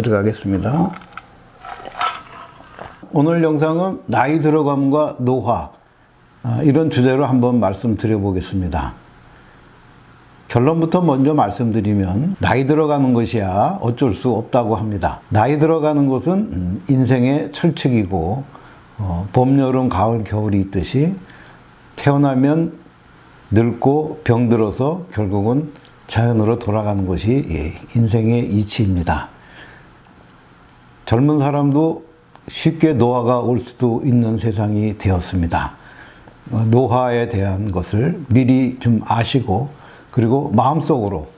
들어가겠습니다. 오늘 영상은 나이 들어감과 노화, 이런 주제로 한번 말씀드려 보겠습니다. 결론부터 먼저 말씀드리면 나이 들어가는 것이야 어쩔 수 없다고 합니다. 나이 들어가는 것은 인생의 철칙이고 봄, 여름, 가을, 겨울이 있듯이 태어나면 늙고 병들어서 결국은 자연으로 돌아가는 것이 인생의 이치입니다. 젊은 사람도 쉽게 노화가 올 수도 있는 세상이 되었습니다. 노화에 대한 것을 미리 좀 아시고 그리고 마음속으로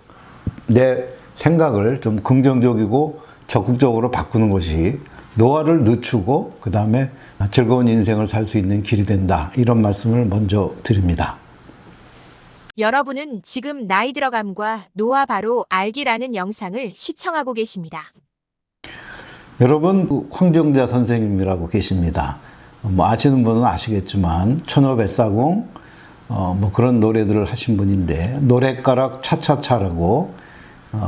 내 생각을 좀 긍정적이고 적극적으로 바꾸는 것이 노화를 늦추고 그 다음에 즐거운 인생을 살 수 있는 길이 된다. 이런 말씀을 먼저 드립니다. 여러분은 지금 나이 들어감과 노화 바로 알기라는 영상을 시청하고 계십니다. 여러분, 황정자 선생님이라고 계십니다. 아시는 분은 아시겠지만 처녀뱃사공 그런 노래들을 하신 분인데 노랫가락 차차차라고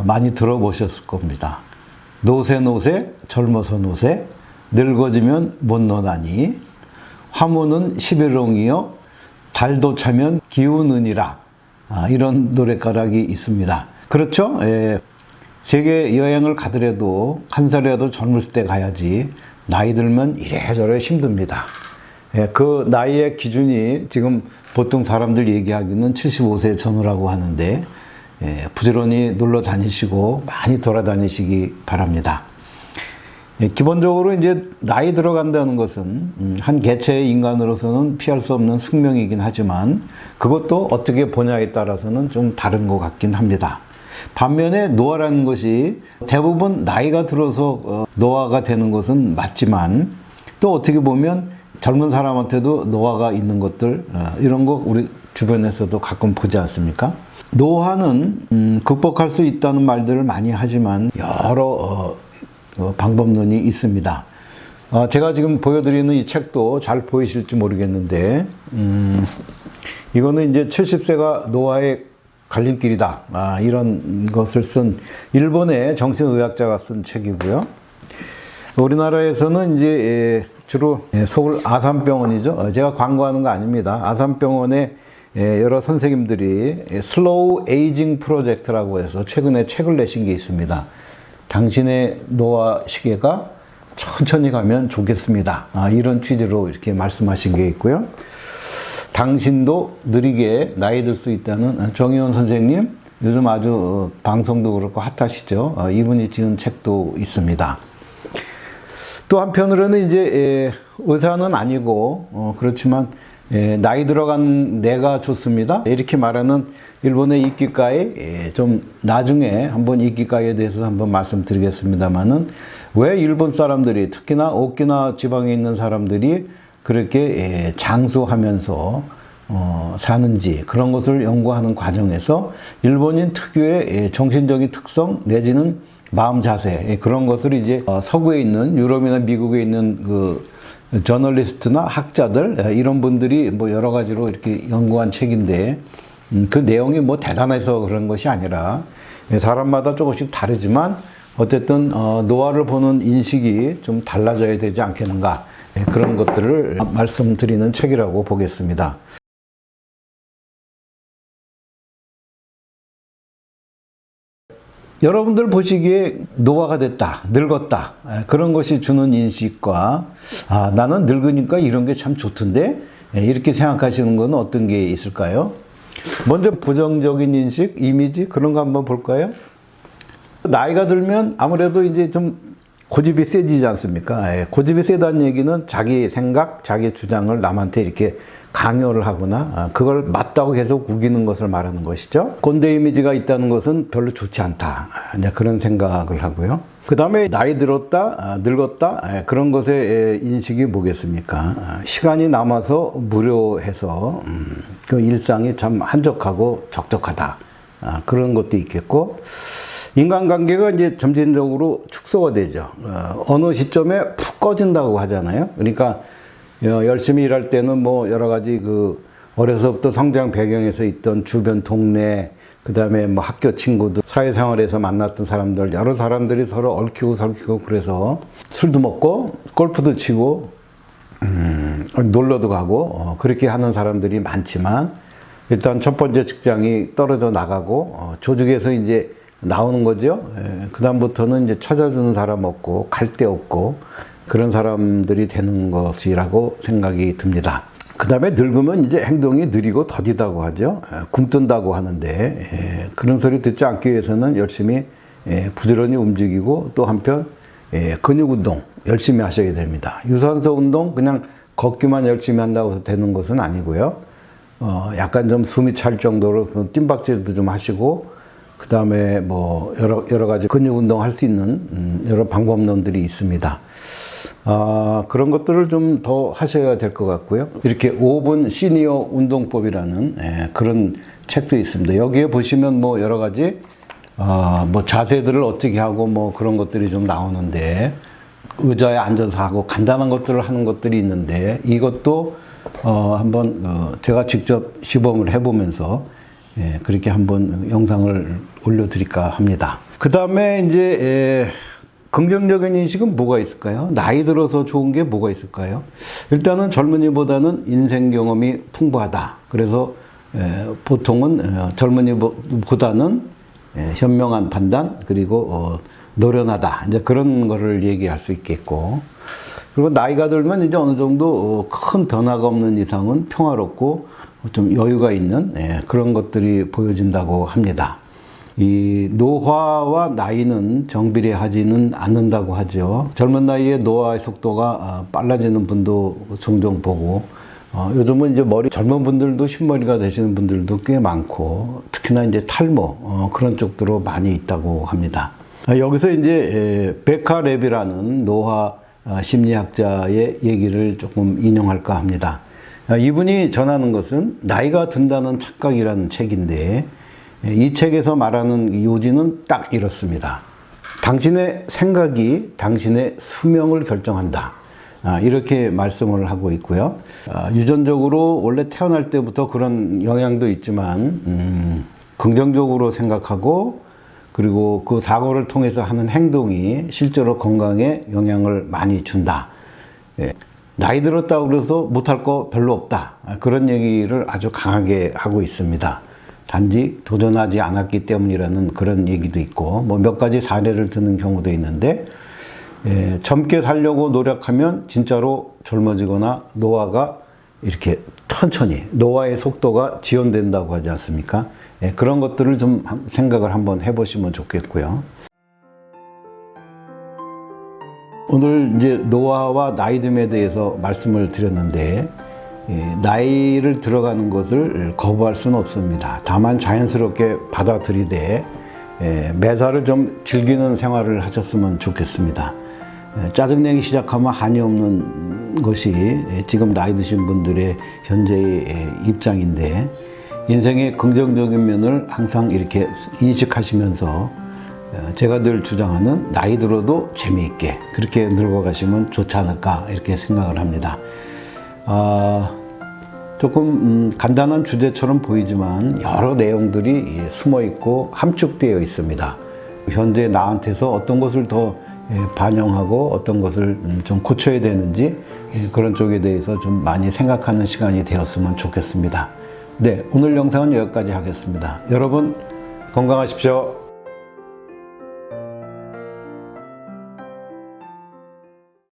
많이 들어보셨을 겁니다. 노세 노세 젊어서 노세 늙어지면 못 노나니 화무는 11롱이여 달도 차면 기우느니라. 이런 노랫가락이 있습니다. 그렇죠? 세계 여행을 가더라도 한 살이라도 젊을 때 가야지 나이 들면 이래저래 힘듭니다. 그 나이의 기준이 지금 보통 사람들 얘기하기는 75세 전후라고 하는데 부지런히 놀러 다니시고 많이 돌아다니시기 바랍니다. 기본적으로 이제 나이 들어간다는 것은 한 개체의 인간으로서는 피할 수 없는 숙명이긴 하지만 그것도 어떻게 보냐에 따라서는 좀 다른 것 같긴 합니다. 반면에 노화라는 것이 대부분 나이가 들어서 노화가 되는 것은 맞지만 또 어떻게 보면 젊은 사람한테도 노화가 있는 것들 이런 거 우리 주변에서도 가끔 보지 않습니까? 노화는 극복할 수 있다는 말들을 많이 하지만 여러 방법론이 있습니다. 제가 지금 보여드리는 이 책도 잘 보이실지 모르겠는데 이거는 이제 70세가 노화의 갈림길이다. 이런 것을 쓴 일본의 정신의학자가 쓴 책이고요. 우리나라에서는 이제 주로 서울 아산병원이죠. 제가 광고하는 거 아닙니다. 아산병원의 여러 선생님들이 슬로우 에이징 프로젝트라고 해서 최근에 책을 내신 게 있습니다. 당신의 노화 시계가 천천히 가면 좋겠습니다. 이런 취지로 이렇게 말씀하신 게 있고요. 당신도 느리게 나이 들 수 있다는 정의원 선생님, 요즘 아주 방송도 그렇고 핫하시죠. 이분이 지은 책도 있습니다. 또 한편으로는 이제 의사는 아니고 그렇지만 나이 들어간 내가 좋습니다. 이렇게 말하는 일본의 이끼가이 좀 나중에 한번 이끼가이에 대해서 한번 말씀드리겠습니다만은 왜 일본 사람들이 특히나 오키나와 지방에 있는 사람들이 그렇게 장수하면서 사는지 그런 것을 연구하는 과정에서 일본인 특유의 정신적인 특성 내지는 마음 자세 그런 것을 이제 서구에 있는 유럽이나 미국에 있는 그 저널리스트나 학자들 이런 분들이 뭐 여러 가지로 이렇게 연구한 책인데 그 내용이 뭐 대단해서 그런 것이 아니라 사람마다 조금씩 다르지만 어쨌든 노화를 보는 인식이 좀 달라져야 되지 않겠는가 그런 것들을 말씀드리는 책이라고 보겠습니다. 여러분들 보시기에 노화가 됐다, 늙었다 그런 것이 주는 인식과 나는 늙으니까 이런 게 참 좋던데 이렇게 생각하시는 건 어떤 게 있을까요? 먼저 부정적인 인식, 이미지 그런 거 한번 볼까요? 나이가 들면 아무래도 이제 좀 고집이 세지지 않습니까? 고집이 세다는 얘기는 자기 생각, 자기 주장을 남한테 이렇게 강요를 하거나 그걸 맞다고 계속 우기는 것을 말하는 것이죠. 꼰대 이미지가 있다는 것은 별로 좋지 않다. 그런 생각을 하고요. 그 다음에 나이 들었다, 늙었다 그런 것의 인식이 뭐겠습니까? 시간이 남아서 무료해서 그 일상이 참 한적하고 적적하다. 그런 것도 있겠고 인간관계가 이제 점진적으로 축소가 되죠. 어느 시점에 푹 꺼진다고 하잖아요. 그러니까 열심히 일할 때는 뭐 여러 가지 그 어려서부터 성장 배경에서 있던 주변 동네 그다음에 뭐 학교 친구들, 사회생활에서 만났던 사람들, 여러 사람들이 서로 얽히고 설키고 그래서 술도 먹고 골프도 치고 놀러도 가고 그렇게 하는 사람들이 많지만 일단 첫 번째 직장이 떨어져 나가고 조직에서 이제 나오는 거죠. 그다음부터는 이제 찾아주는 사람 없고 갈 데 없고 그런 사람들이 되는 것이라고 생각이 듭니다. 그 다음에 늙으면 이제 행동이 느리고 더디다고 하죠. 굼뜬다고 하는데 그런 소리 듣지 않기 위해서는 열심히 부지런히 움직이고 또 한편 근육 운동 열심히 하셔야 됩니다. 유산소 운동 그냥 걷기만 열심히 한다고 해서 되는 것은 아니고요. 약간 좀 숨이 찰 정도로 뜀박질도 좀 하시고 그 다음에 뭐 여러 가지 근육 운동 할 수 있는 여러 방법론들이 있습니다. 그런 것들을 좀 더 하셔야 될 것 같고요. 이렇게 5분 시니어 운동법이라는 그런 책도 있습니다. 여기에 보시면 뭐 여러 가지 뭐 자세들을 어떻게 하고 뭐 그런 것들이 좀 나오는데 의자에 앉아서 하고 간단한 것들을 하는 것들이 있는데 이것도 한번 제가 직접 시범을 해보면서 그렇게 한번 영상을 올려드릴까 합니다. 그 다음에 이제 긍정적인 인식은 뭐가 있을까요? 나이 들어서 좋은 게 뭐가 있을까요? 일단은 젊은이보다는 인생 경험이 풍부하다. 그래서 보통은 젊은이보다는 현명한 판단 그리고 노련하다. 이제 그런 거를 얘기할 수 있겠고 그리고 나이가 들면 이제 어느 정도 큰 변화가 없는 이상은 평화롭고 좀 여유가 있는 그런 것들이 보여진다고 합니다. 이 노화와 나이는 정비례하지는 않는다고 하죠. 젊은 나이에 노화의 속도가 빨라지는 분도 종종 보고 요즘은 이제 젊은 분들도 흰머리가 되시는 분들도 꽤 많고 특히나 이제 탈모 그런 쪽으로 많이 있다고 합니다. 여기서 이제 베카 랩이라는 노화 심리학자의 얘기를 조금 인용할까 합니다. 이분이 전하는 것은 나이가 든다는 착각이라는 책인데 이 책에서 말하는 요지는 딱 이렇습니다. 당신의 생각이 당신의 수명을 결정한다. 이렇게 말씀을 하고 있고요. 유전적으로 원래 태어날 때부터 그런 영향도 있지만 긍정적으로 생각하고 그리고 그 사고를 통해서 하는 행동이 실제로 건강에 영향을 많이 준다. 나이 들었다고 그래서 못할 거 별로 없다. 그런 얘기를 아주 강하게 하고 있습니다. 단지 도전하지 않았기 때문이라는 그런 얘기도 있고 뭐 몇 가지 사례를 드는 경우도 있는데 젊게 살려고 노력하면 진짜로 젊어지거나 노화가 이렇게 천천히 노화의 속도가 지연된다고 하지 않습니까? 그런 것들을 좀 생각을 한번 해보시면 좋겠고요. 오늘 이제 노화와 나이듦에 대해서 말씀을 드렸는데 나이를 들어가는 것을 거부할 수는 없습니다. 다만 자연스럽게 받아들이되 매사를 좀 즐기는 생활을 하셨으면 좋겠습니다. 짜증내기 시작하면 한이 없는 것이 지금 나이 드신 분들의 현재의 입장인데 인생의 긍정적인 면을 항상 이렇게 인식하시면서 제가 늘 주장하는 나이 들어도 재미있게 그렇게 늙어가시면 좋지 않을까 이렇게 생각을 합니다. 조금 간단한 주제처럼 보이지만 여러 내용들이 숨어 있고 함축되어 있습니다. 현재 나한테서 어떤 것을 더 반영하고 어떤 것을 좀 고쳐야 되는지 그런 쪽에 대해서 좀 많이 생각하는 시간이 되었으면 좋겠습니다. 네, 오늘 영상은 여기까지 하겠습니다. 여러분 건강하십시오.